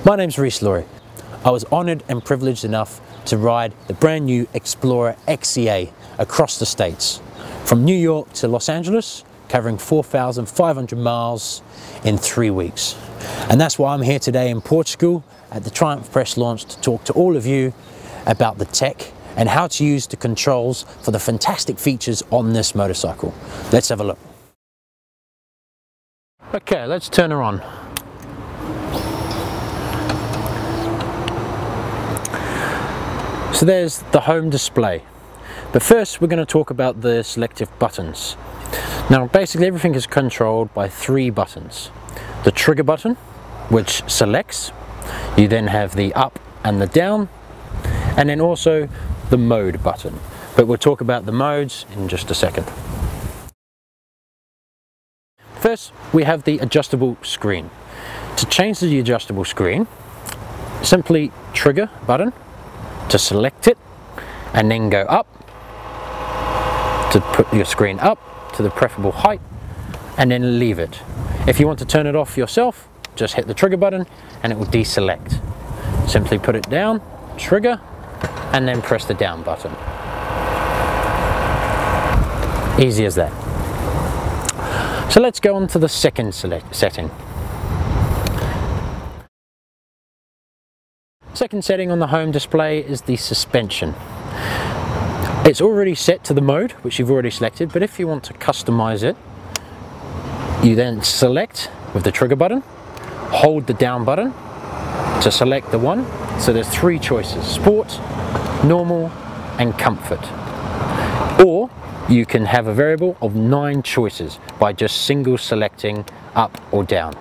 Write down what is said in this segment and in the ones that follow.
My name's Reese Laurie. I was honoured and privileged enough to ride the brand new Explorer XCA across the States, from New York to Los Angeles, covering 4,500 miles in 3 weeks. And that's why I'm here today in Portugal at the Triumph Press launch to talk to all of you about the tech and how to use the controls for the fantastic features on this motorcycle. Let's have a look. Okay, let's turn her on. So there's the home display. But first we're going to talk about the selective buttons. Now basically everything is controlled by 3 buttons. The trigger button, which selects. You then have the up and the down, and then also the mode button. But we'll talk about the modes in just a second. First we have the adjustable screen. To change the adjustable screen, simply trigger button to select it, and then go up to put your screen up to the preferable height, and then leave it. If you want to turn it off yourself, just hit the trigger button and it will deselect. Simply put it down, trigger, and then press the down button. Easy as that. So let's go on to the second setting. Second setting on the home display is the suspension. It's already set to the mode which you've already selected, but if you want to customize it, you then select with the trigger button, hold the down button to select the one. So there's 3 choices: sport, normal and comfort. Or you can have a variable of 9 choices by just single selecting up or down.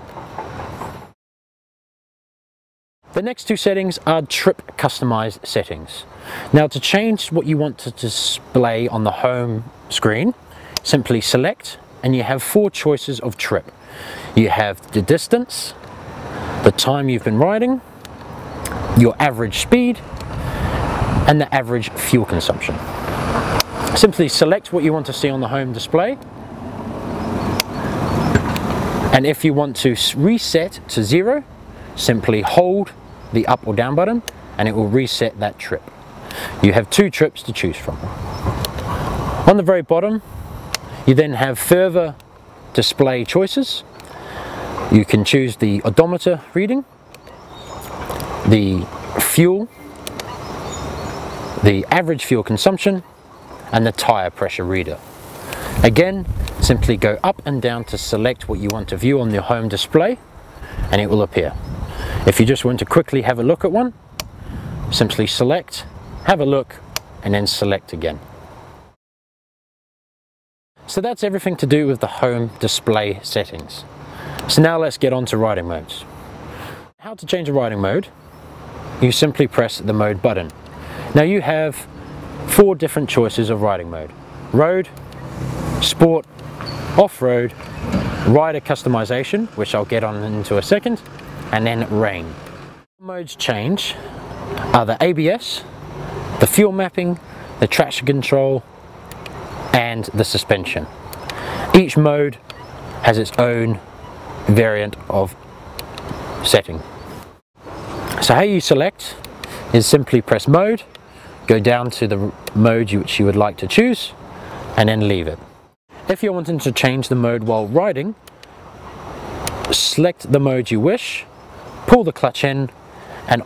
The next 2 settings are trip customized settings. Now to change what you want to display on the home screen, simply select and you have 4 choices of trip. You have the distance, the time you've been riding, your average speed, and the average fuel consumption. Simply select what you want to see on the home display, and if you want to reset to 0, simply hold the up or down button and it will reset that trip. You have 2 trips to choose from. On the very bottom you then have further display choices. You can choose the odometer reading, the fuel, the average fuel consumption, and the tire pressure reader. Again, simply go up and down to select what you want to view on the home display and it will appear. If you just want to quickly have a look at one, simply select, have a look, and then select again. So that's everything to do with the home display settings. So now let's get on to riding modes. How to change a riding mode? You simply press the mode button. Now you have 4 different choices of riding mode: road, sport, off-road, rider customization, which I'll get on into a second, and then rain. Modes change are the ABS, the fuel mapping, the traction control, and the suspension. Each mode has its own variant of setting. So how you select is simply press mode, go down to the mode which you would like to choose, and then leave it. If you're wanting to change the mode while riding, select the mode you wish, pull the clutch in and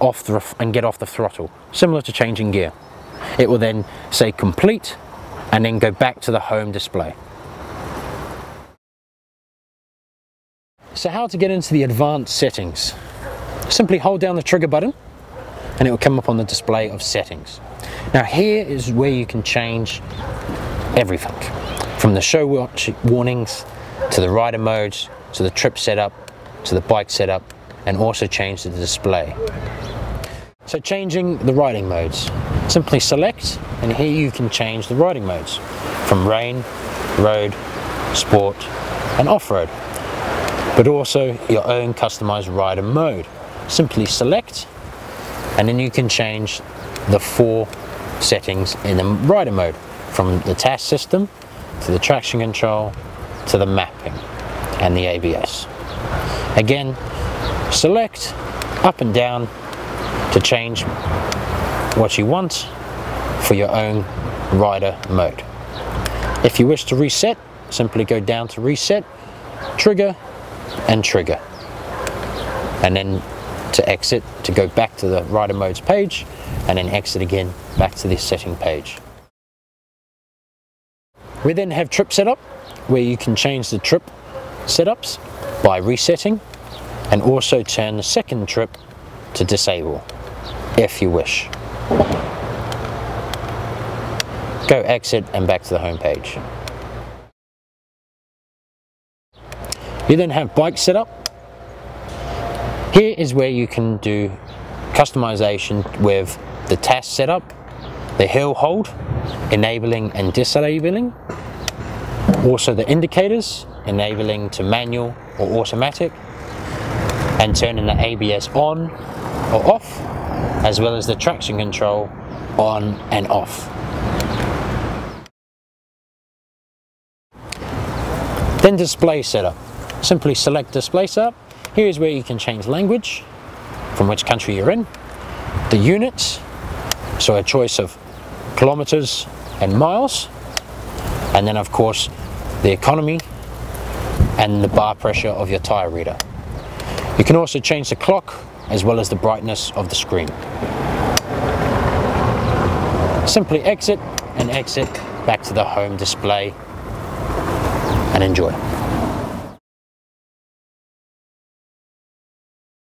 get off the throttle, similar to changing gear. It will then say complete and then go back to the home display. So how to get into the advanced settings? Simply hold down the trigger button and it will come up on the display of settings. Now here is where you can change everything, from the show watch warnings to the rider modes to the trip setup to the bike setup, and also change the display. So changing the riding modes, simply select and here you can change the riding modes from rain, road, sport and off-road, but also your own customized rider mode. Simply select and then you can change the 4 settings in the rider mode, from the task system to the traction control to the mapping and the ABS. Again, select up and down to change what you want for your own rider mode. If you wish to reset, simply go down to reset, trigger and trigger, and then to exit, to go back to the rider modes page, and then exit again back to this setting page. We then have trip setup, where you can change the trip setups by resetting, and also turn the second trip to disable if you wish. Go exit and back to the home page. You then have bike setup. Here is where you can do customization with the task setup, the hill hold, enabling and disabling, also the indicators, enabling to manual or automatic, and turning the ABS on or off, as well as the traction control on and off. Then display setup. Simply select display setup. Here is where you can change language, from which country you're in, the units, so a choice of kilometers and miles, and then of course the economy and the bar pressure of your tire reader. You can also change the clock as well as the brightness of the screen. Simply exit and exit back to the home display and enjoy.